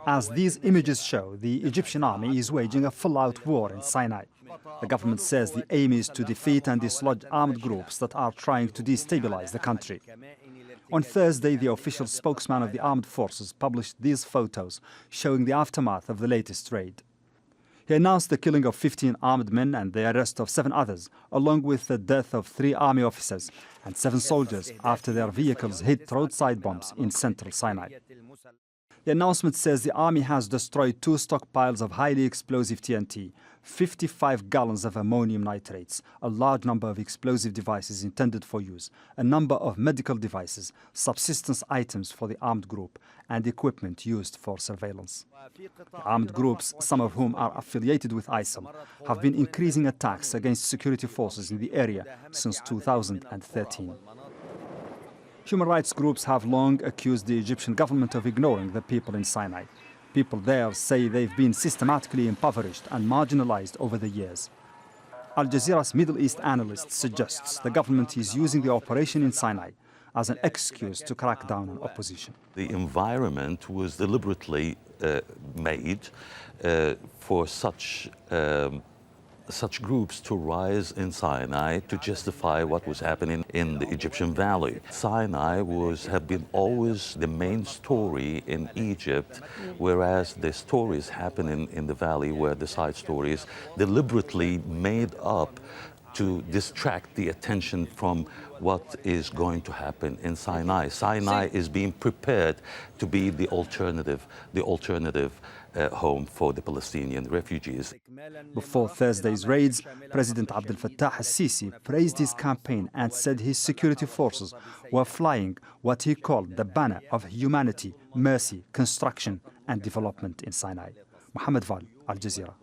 As these images show, the Egyptian army is waging a full-out war in Sinai. The government says the aim is to defeat and dislodge armed groups that are trying to destabilize the country. On Thursday, the official spokesman of the armed forces published these photos showing the aftermath of the latest raid. He announced the killing of 15 armed men and the arrest of 7 others, along with the death of 3 army officers and 7 soldiers after their vehicles hit roadside bombs in central Sinai. The announcement says the army has destroyed 2 stockpiles of highly explosive TNT, 55 gallons of ammonium nitrates, a large number of explosive devices intended for use, a number of medical devices, subsistence items for the armed group, and equipment used for surveillance. The armed groups, some of whom are affiliated with ISIL, have been increasing attacks against security forces in the area since 2013. Human rights groups have long accused the Egyptian government of ignoring the people in Sinai. People there say they've been systematically impoverished and marginalized over the years. Al Jazeera's Middle East analyst suggests the government is using the operation in Sinai as an excuse to crack down on opposition. The environment was deliberately made for such groups to rise in Sinai to justify what was happening in the Egyptian valley. Sinai have been always the main story in Egypt, whereas the stories happening in the valley were the side stories deliberately made up to distract the attention from what is going to happen in Sinai. Sinai is being prepared to be the alternative home for the Palestinian refugees. Before Thursday's raids, President Abdel Fattah al-Sisi praised his campaign and said his security forces were flying what he called the banner of humanity, mercy, construction and development in Sinai. Mohamed, Vall, Al Jazeera.